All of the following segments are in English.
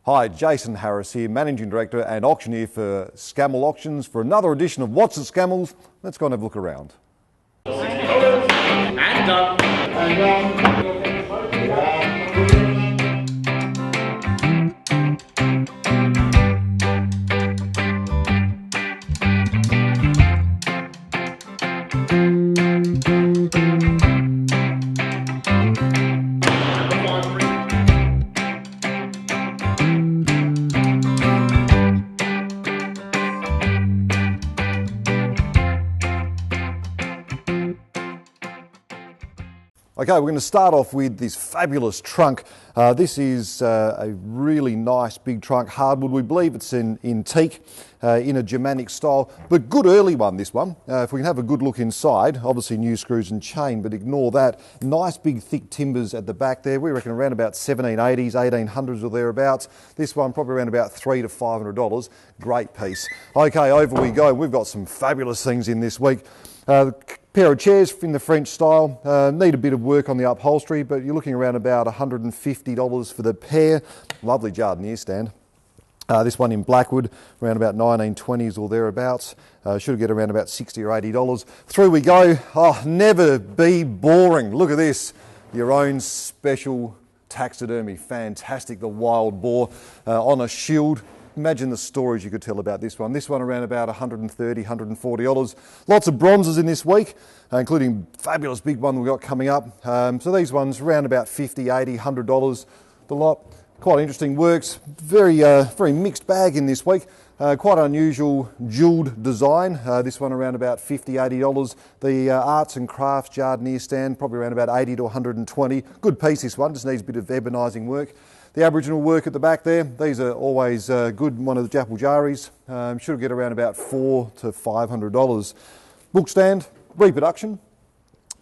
Hi, Jason Harris here, Managing Director and Auctioneer for Scammells Auctions for another edition of What's at Scammells. Let's go and have a look around. And done. Okay, we're going to start off with this fabulous trunk. This is a really nice big trunk, hardwood. We believe it's in teak, in a Germanic style, but good early one, this one. If we can have a good look inside, obviously new screws and chain, but ignore that. Nice big thick timbers at the back there. We reckon around about 1780s, 1800s or thereabouts. This one probably around about $300 to $500. Great piece. Okay, over we go. We've got some fabulous things in this week. Pair of chairs in the French style, need a bit of work on the upholstery, but you're looking around about $150 for the pair. Lovely Jardinier stand. This one in Blackwood, around about 1920s or thereabouts. Should get around about $60 or $80. Through we go. Oh, never be boring. Look at this. Your own special taxidermy. Fantastic, the wild boar on a shield. Imagine the stories you could tell about this one. This one around about $130, $140. Lots of bronzes in this week, including fabulous big one we've got coming up. So these ones around about $50, $80, $100 the lot. Quite interesting works. Very mixed bag in this week. Quite unusual jewelled design. This one around about $50, $80. The arts and crafts Jardinier stand probably around about $80 to $120. Good piece this one, just needs a bit of ebonising work. The Aboriginal work at the back there, these are always good. One of the Japal Jaris, should get around about $400 to $500. Book stand, reproduction,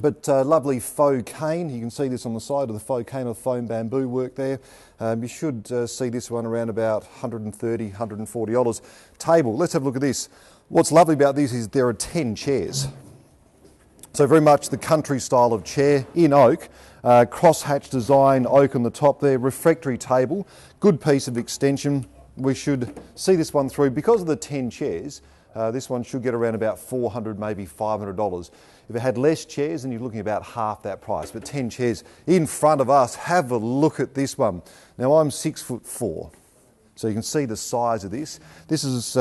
but lovely faux cane. You can see this on the side of the faux cane or foam bamboo work there. You should see this one around about $130, $140. Table, let's have a look at this. What's lovely about this is there are 10 chairs. So very much the country style of chair in oak. Crosshatch design, oak on the top there, refractory table, good piece of extension. We should see this one through. Because of the 10 chairs, this one should get around about $400, maybe $500. If it had less chairs, then you're looking about half that price. But 10 chairs in front of us, have a look at this one. Now I'm 6'4", so you can see the size of this. This is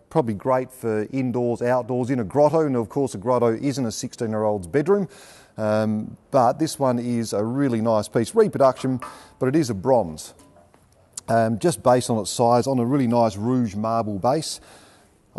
probably great for indoors, outdoors, in a grotto, and of course a grotto isn't a 16-year-old's bedroom. But this one is a really nice piece. Reproduction, but it is a bronze. Just based on its size, on a really nice rouge marble base.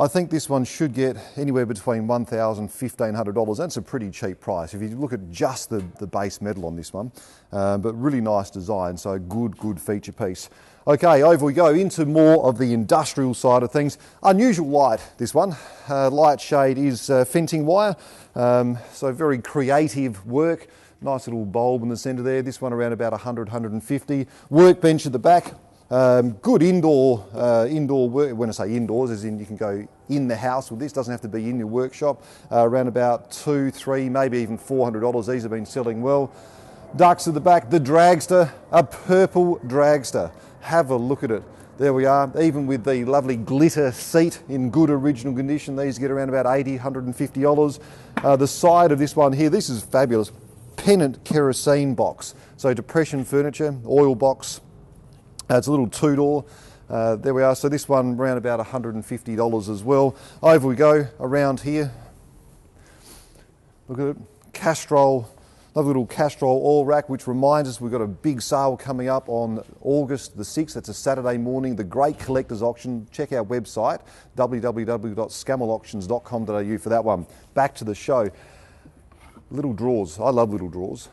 I think this one should get anywhere between $1,000 and $1,500. That's a pretty cheap price if you look at just the base metal on this one. But really nice design, so good feature piece. Okay, over we go into more of the industrial side of things. Unusual light, this one. Light shade is fencing wire, so very creative work. Nice little bulb in the centre there. This one around about $100, $150. Workbench at the back. Good indoor work. When I say indoors, as in you can go in the house with this. Doesn't have to be in your workshop. Around about $200, $300, maybe even $400. These have been selling well. Ducks at the back. The dragster, a purple dragster. Have a look at it. There we are. Even with the lovely glitter seat in good original condition, these get around about $80, $150. The side of this one here, this is fabulous. Pennant kerosene box. So depression furniture, oil box. It's a little two-door. There we are. So this one around about $150 as well. Over we go around here. Look at it. Castrol. Lovely little Castrol oil rack, which reminds us we've got a big sale coming up on August the 6th. That's a Saturday morning, the Great Collectors Auction. Check our website, www.scammelauctions.com.au for that one. Back to the show. Little drawers. I love little drawers.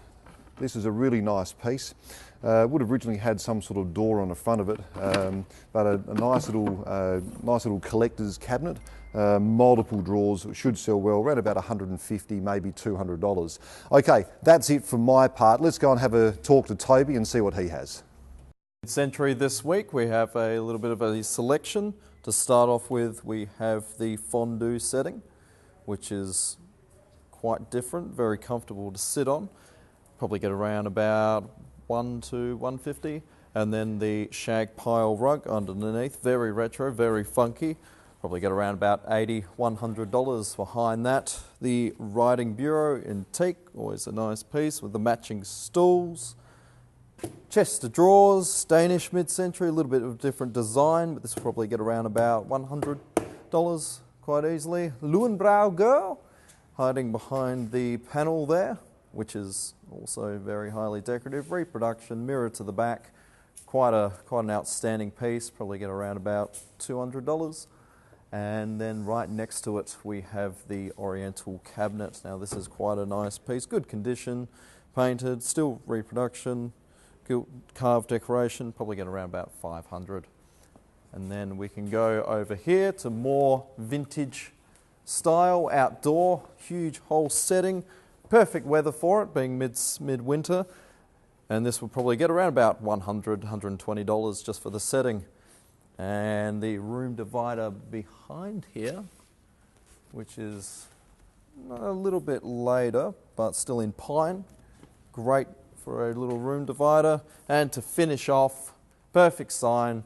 This is a really nice piece. Would have originally had some sort of door on the front of it, but a nice little collector's cabinet. Multiple drawers, should sell well, around about $150, maybe $200. Okay, that's it for my part. Let's go and have a talk to Toby and see what he has. Mid-century this week, we have a little bit of a selection. To start off with, we have the fondue setting, which is quite different, very comfortable to sit on. Probably get around about $100 to $150. And then the shag pile rug underneath, very retro, very funky. Probably get around about $80, $100 behind that. The writing bureau in teak, always a nice piece with the matching stools. Chest of drawers, Danish mid-century, a little bit of a different design, but this will probably get around about $100 quite easily. Loewenbrouw girl, hiding behind the panel there, which is also very highly decorative. Reproduction, mirror to the back, quite an outstanding piece, probably get around about $200. And then right next to it we have the Oriental cabinet. Now this is quite a nice piece, good condition, painted, still reproduction, gilt carved decoration, probably get around about $500. And then we can go over here to more vintage style, outdoor, huge whole setting, perfect weather for it, being mid-winter. And this will probably get around about $100, $120 just for the setting. And the room divider behind here, which is a little bit later, but still in pine. Great for a little room divider. And to finish off, perfect sign,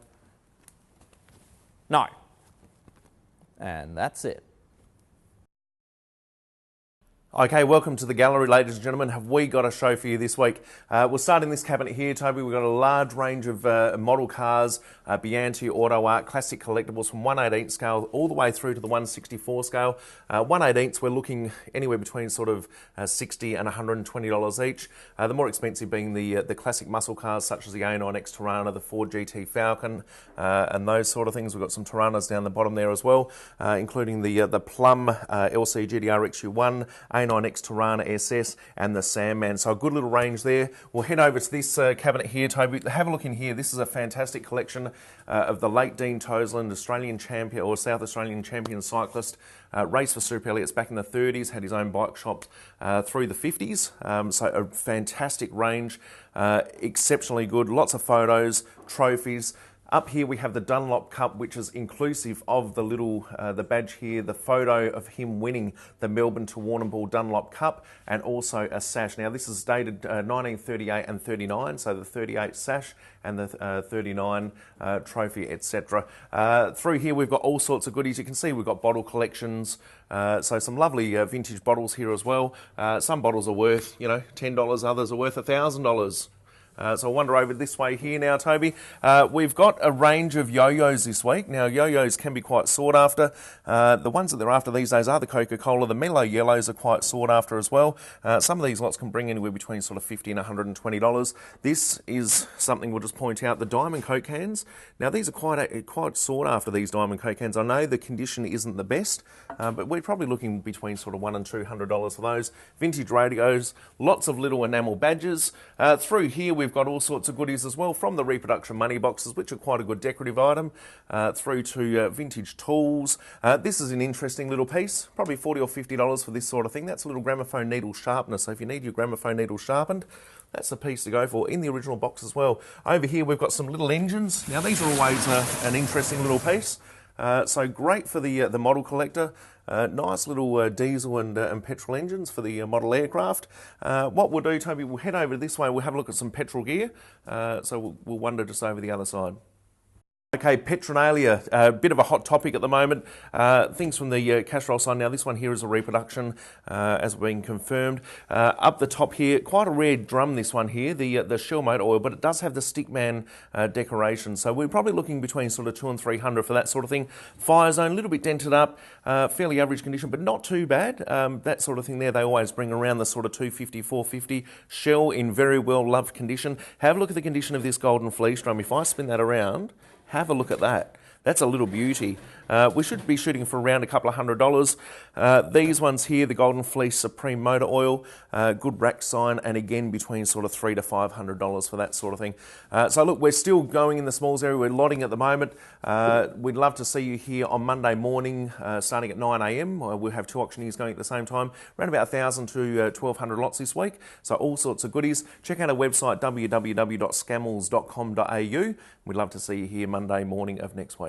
no. And that's it. Okay, welcome to the gallery, ladies and gentlemen. Have we got a show for you this week? We'll start in this cabinet here, Toby. We've got a large range of model cars, Bianchi, Auto Art, classic collectibles from 1/18 scale all the way through to the 1/64 scale. 1/18, we're looking anywhere between sort of $60 and $120 each. The more expensive being the classic muscle cars such as the A9X Tirana, the Ford GT Falcon, and those sort of things. We've got some Tiranas down the bottom there as well, including the Plum LC GTR XU1, A9X Tirana SS and the Sandman. So a good little range there. We'll head over to this cabinet here, Toby. Have a look in here. This is a fantastic collection of the late Dean Toseland, Australian champion or South Australian champion cyclist. Raced for Super Elliots back in the 30s, had his own bike shop through the 50s. So a fantastic range, exceptionally good. Lots of photos, trophies. Up here we have the Dunlop Cup, which is inclusive of the little, the badge here, the photo of him winning the Melbourne to Warrnambool Dunlop Cup, and also a sash. Now this is dated 1938 and 39, so the 38 sash and the 39 trophy, etc. Through here we've got all sorts of goodies. You can see we've got bottle collections, so some lovely vintage bottles here as well. Some bottles are worth, $10, others are worth $1,000. So I'll wander over this way here now, Toby. We've got a range of yo-yos this week. Now, yo-yos can be quite sought after. The ones that they're after these days are the Coca-Cola. The Mellow Yellows are quite sought after as well. Some of these lots can bring anywhere between sort of $50 and $120. This is something we'll just point out, the Diamond Coke cans. Now, these are quite sought after, these Diamond Coke cans. I know the condition isn't the best, but we're probably looking between sort of $100 and $200 for those. Vintage radios, lots of little enamel badges. Through here, we've got all sorts of goodies as well, from the reproduction money boxes, which are quite a good decorative item, through to vintage tools. This is an interesting little piece, probably $40 or $50 for this sort of thing. That's a little gramophone needle sharpener, so if you need your gramophone needle sharpened, that's the piece to go for, in the original box as well. Over here we've got some little engines. Now these are always an interesting little piece. So great for the model collector. Nice little diesel and petrol engines for the model aircraft. What we'll do, Toby, we'll head over this way. We'll have a look at some petrol gear. So we'll wander just over the other side. Okay, Petronalia, a bit of a hot topic at the moment. Things from the cash roll side. Now, this one here is a reproduction, as being confirmed. Up the top here, quite a rare drum, this one here, the Shell Motor Oil, but it does have the Stickman decoration. So we're probably looking between sort of $200 and $300 for that sort of thing. Fire zone, a little bit dented up, fairly average condition, but not too bad. That sort of thing there, they always bring around the sort of $250, $450. Shell in very well loved condition. Have a look at the condition of this Golden Fleece drum. If I spin that around, have a look at that. That's a little beauty. We should be shooting for around a couple of $100. These ones here, the Golden Fleece Supreme Motor Oil, good rack sign, and again between sort of $300 to $500 for that sort of thing. So look, we're still going in the smalls area. We're lotting at the moment. We'd love to see you here on Monday morning, starting at 9 a.m. We'll have two auctioneers going at the same time. Around about 1,000 to 1,200 lots this week. So all sorts of goodies. Check out our website, www.scammells.com.au. We'd love to see you here Monday morning of next week.